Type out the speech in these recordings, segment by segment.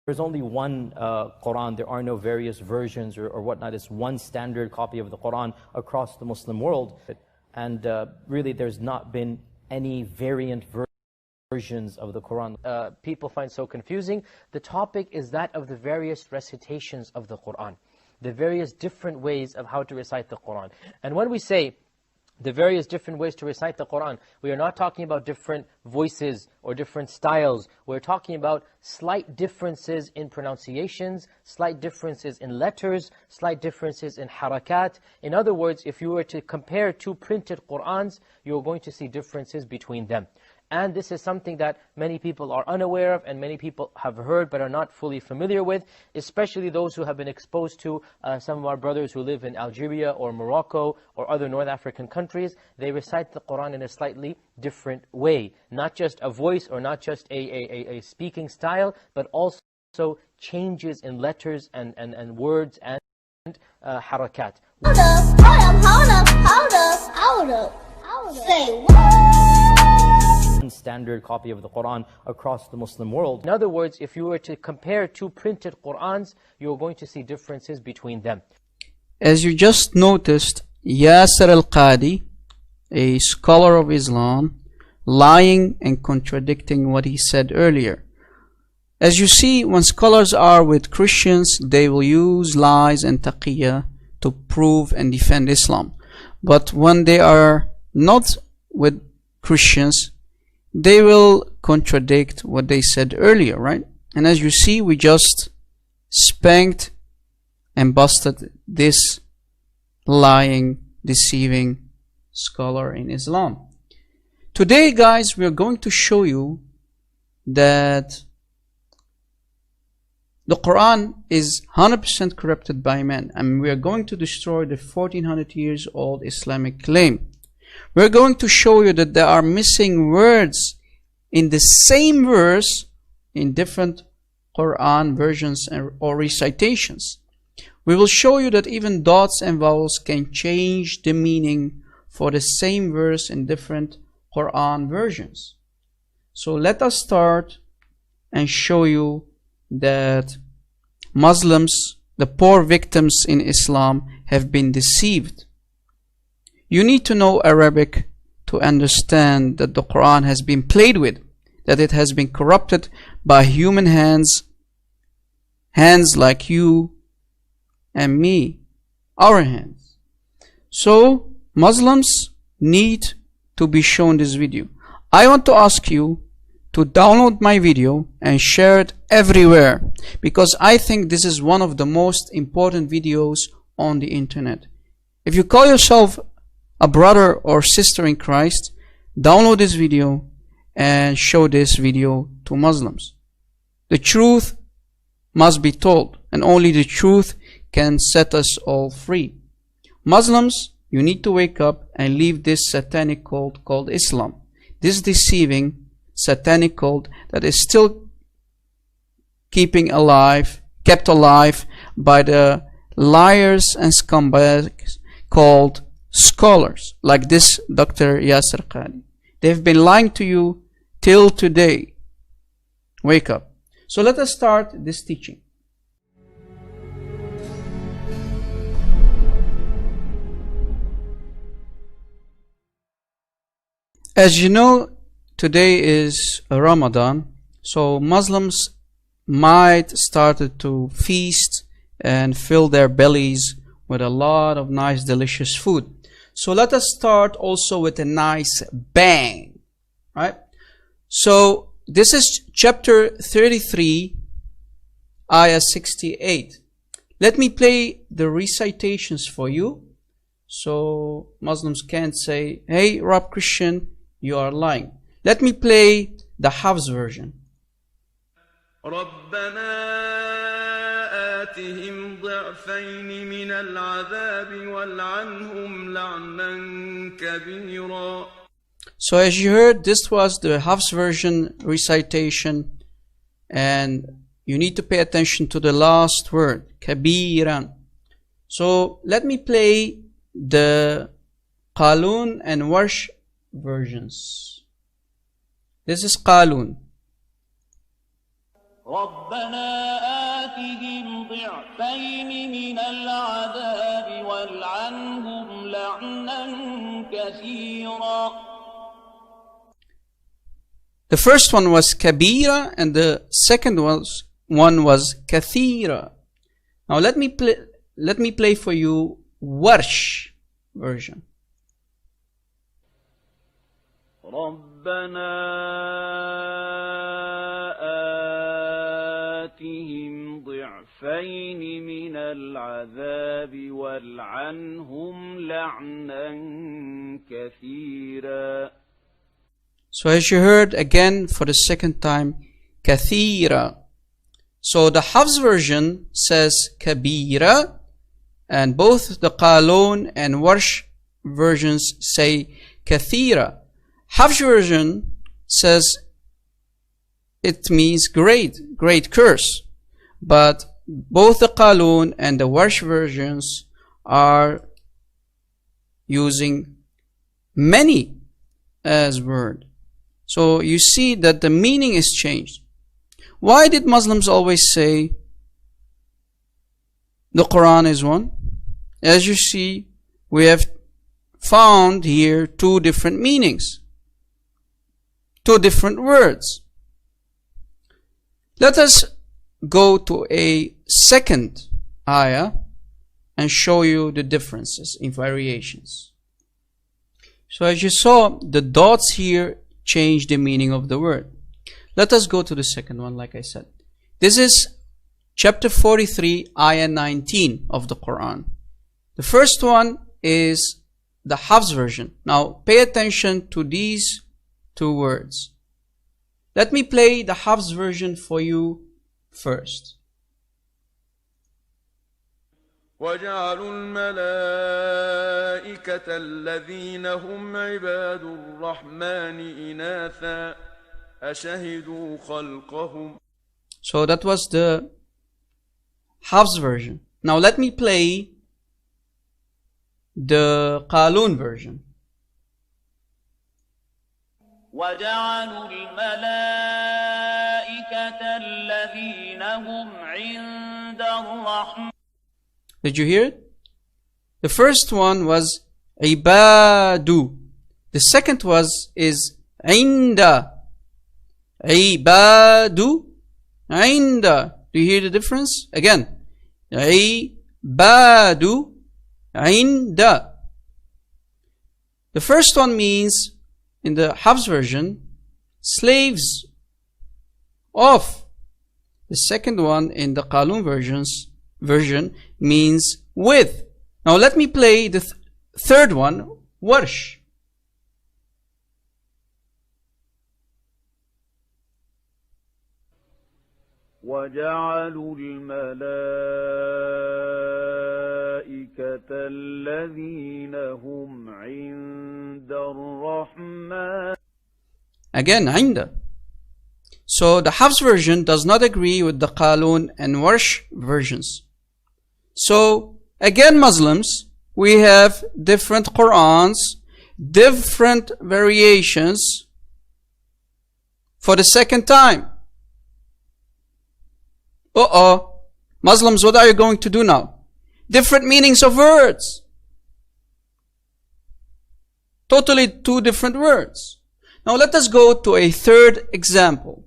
There's only one Quran. There are no various versions or whatnot. It's one standard copy of the Quran across the Muslim world. And really, there's not been any variant versions of the Quran. People find so confusing. The topic is that of the various recitations of the Quran, the various different ways of how to recite the Quran. And when we say the various different ways to recite the Quran, we are not talking about different voices or different styles. We're talking about slight differences in pronunciations, slight differences in letters, slight differences in harakat. In other words, if you were to compare two printed Qurans, you're going to see differences between them. And this is something that many people are unaware of and many people have heard but are not fully familiar with, especially those who have been exposed to some of our brothers who live in Algeria or Morocco or other North African countries. They recite the Quran in a slightly different way. Not just a voice or not just a speaking style, but also changes in letters and words and harakat. Hold up. Say what? Standard copy of the Quran across the Muslim world. In other words, if you were to compare two printed Qurans, you're going to see differences between them. As you just noticed, Yasser al-Qadi, a scholar of Islam, lying and contradicting what he said earlier. As you see, when scholars are with Christians, they will use lies and taqiyya to prove and defend Islam. But when they are not with Christians, they will contradict what they said earlier, right? And as you see, we just spanked and busted this lying, deceiving scholar in Islam. Today, guys, we are going to show you that the Quran is 100% corrupted by man, and we are going to destroy the 1400 years old Islamic claim. We're going to show you that there are missing words in the same verse in different Quran versions or recitations. We will show you that even dots and vowels can change the meaning for the same verse in different Quran versions. So let us start and show you that Muslims, the poor victims in Islam, have been deceived. You need to know Arabic to understand that the Quran has been played with, that it has been corrupted by human hands, hands like you and me, our hands. So Muslims need to be shown this video. I want to ask you to download my video and share it everywhere, because I think this is one of the most important videos on the internet. If you call yourself a brother or sister in Christ, download this video and show this video to Muslims. The truth must be told, and only the truth can set us all free. Muslims, you need to wake up and leave this satanic cult called Islam, this deceiving satanic cult that is still kept alive by the liars and scumbags called scholars, like this Dr. Yasser Qadi. They've been lying to you till today. Wake up. So let us start this teaching. As you know, today is Ramadan, so Muslims might start to feast and fill their bellies with a lot of nice delicious food. So let us start also with a nice bang, right? So this is chapter 33, ayah 68. Let me play the recitations for you, so Muslims can't say, hey, Rob Christian, you are lying. Let me play the Hafs version. آتهم ضعفين من العذاب والعنهم لعنا كبيرا. So as you heard, this was the Hafs version recitation, and you need to pay attention to the last word, kabiran. So let me play the Qalon and Warsh versions. This is Qalon. ربنا آتهم ضعفين من العذاب والعنهم لعنا كثيرا. The first one was kabira and the second one was kathira. Now let me play for you Warsh version. ربنا آتهم ضعفين من العذاب والعنهم لعنا كثيرا. So as you heard again for the second time, kathira. So the Hafs version says kabira, and both the Qalon and Warsh versions say kathira. Hafs version says it means great curse, but both the Qalon and the Warsh versions are using many as word. So you see that the meaning is changed. Why did Muslims always say the Quran is one? As you see, we have found here two different meanings, two different words. Let us go to a second ayah and show you the differences in variations. So as you saw, the dots here change the meaning of the word. Let us go to the second one, like I said. This is chapter 43, ayah 19 of the Quran. The first one is the Hafs version. Now pay attention to these two words. Let me play the Hafs version for you first. وجعلوا الملائكة الذين هم عباد الرحمن إناثا أشهدوا خلقهم. So that was the Hafs version. Now let me play the Qalon version. وجعلوا الملائكة الذين هم عند الرحمن. Did you hear it? The first one was ibadu. The second is inda. Ibadu, inda. Do you hear the difference? Again, ibadu, inda. The first one means, in the Hafs version, slaves of. The second one in the Qalon version means with. Now let me play the third one, Warsh. وجعلوا الملائكة الذين هم عند الرحمن. Again, عند. So the Hafs version does not agree with the Qalon and Warsh versions. So again, Muslims, we have different Qurans, different variations for the second time. Muslims, what are you going to do now? Different meanings of words. Totally two different words. Now let us go to a third example.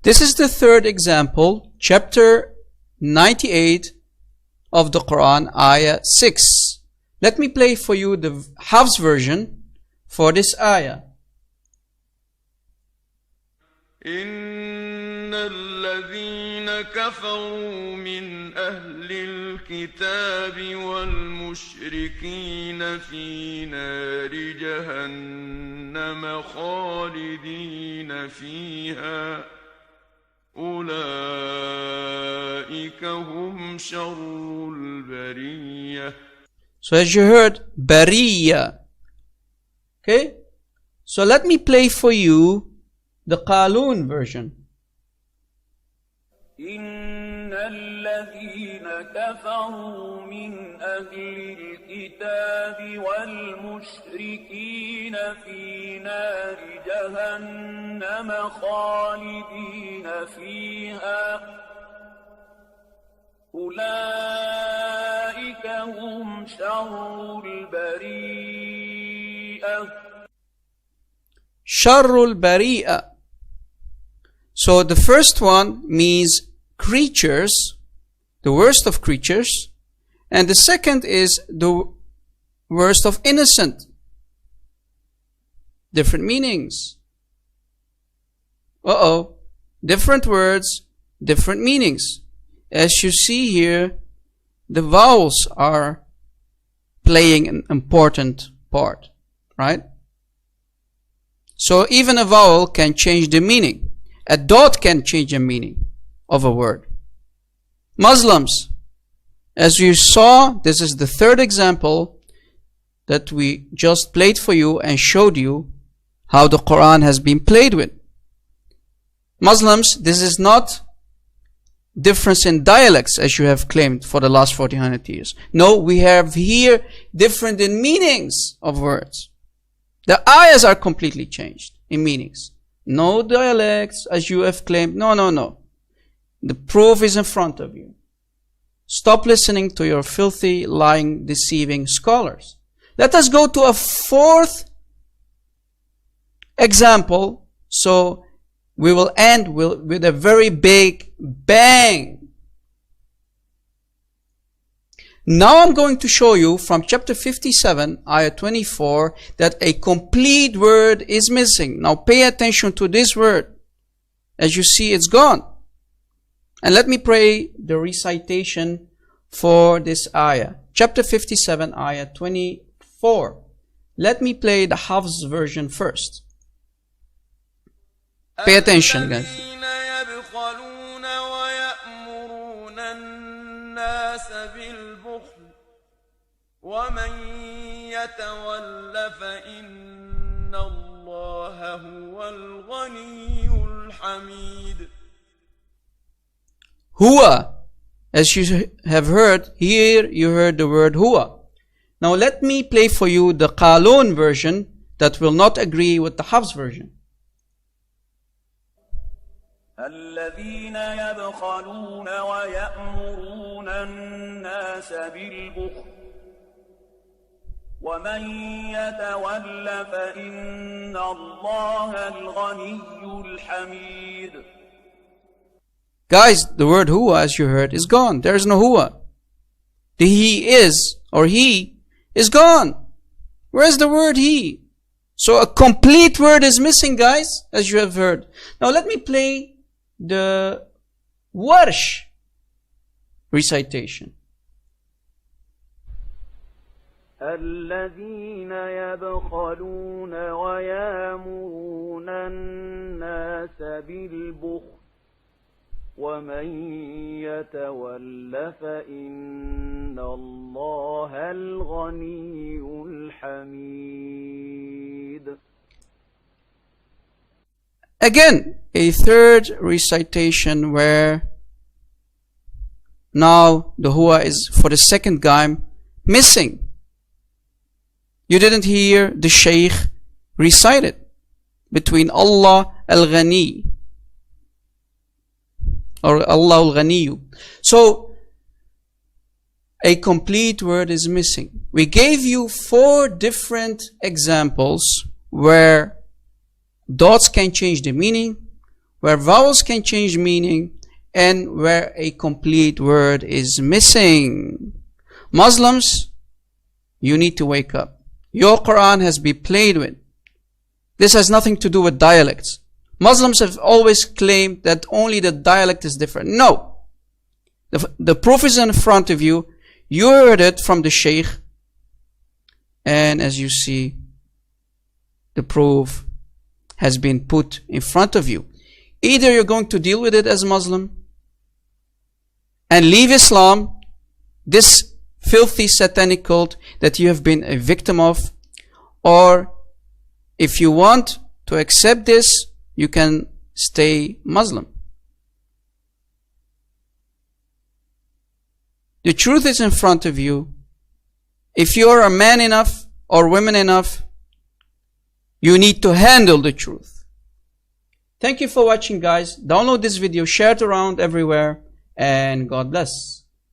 This is the third example, chapter 98 of the Quran, ayah 6. Let me play for you the Hafs version for this ayah. إن الذين كفروا من أهل الكتاب والمشركين في نار جهنم خالدين فيها أولئك هم شر البرية. So as you heard, Bariya. Okay? So let me play for you the Qalon version. إن الذين كفروا من أهل الكتاب والمشركين في نار جهنم خالدين فيها أولئك هم شر البريئة. شر البريئة. So the first one means creatures, the worst of creatures, and the second is the worst of innocent. Different meanings. Different words, different meanings. As you see here, the vowels are playing an important part, right? So even a vowel can change the meaning. A dot can change the meaning of a word. Muslims, as you saw, this is the third example that we just played for you and showed you how the Quran has been played with. Muslims, this is not difference in dialects as you have claimed for the last 1400 years. No, we have here different in meanings of words. The ayahs are completely changed in meanings. No dialects as you have claimed. No. The proof is in front of you. Stop listening to your filthy, lying, deceiving scholars. Let us go to a fourth example. So we will end with a very big bang. Now I'm going to show you from chapter 57, ayah 24, that a complete word is missing. Now pay attention to this word. As you see, it's gone. And let me pray the recitation for this ayah. Chapter 57, ayah 24. Let me play the Hafs version first. Pay attention, guys. ومن يتول فإن الله هو الغني الحميد. Huwa, as you have heard, here you heard the word huwa. Now let me play for you the Qalon version that will not agree with the Hafs version. الذين يبخلون ويأمرون الناس بالبخل ومن يتول فإن الله الغني الحميد. Guys, the word huwa, as you heard, is gone. There is no huwa. The he is, or he, is gone. Where is the word he? So a complete word is missing, guys, as you have heard. Now let me play the Warsh recitation. الذين يبخلون ويأمرون الناس بالبخل ومن يتول فإن الله الغني الحميد. Again, a third recitation where now the huwa is for the second time missing. You didn't hear the Shaykh recite it between Allah al-Ghani or Allah al-Ghaniyu. So a complete word is missing. We gave you 4 different examples where dots can change the meaning, where vowels can change meaning, and where a complete word is missing. Muslims, you need to wake up. Your Quran has been played with. This has nothing to do with dialects. Muslims have always claimed that only the dialect is different. No. The proof is in front of you. You heard it from the Shaykh. And as you see, the proof has been put in front of you. Either you're going to deal with it as Muslim and leave Islam, this filthy satanic cult that you have been a victim of, or if you want to accept this, you can stay Muslim. The truth is in front of you. If you are a man enough or women enough, you need to handle the truth. Thank you for watching, guys. Download this video, share it around everywhere, and God bless.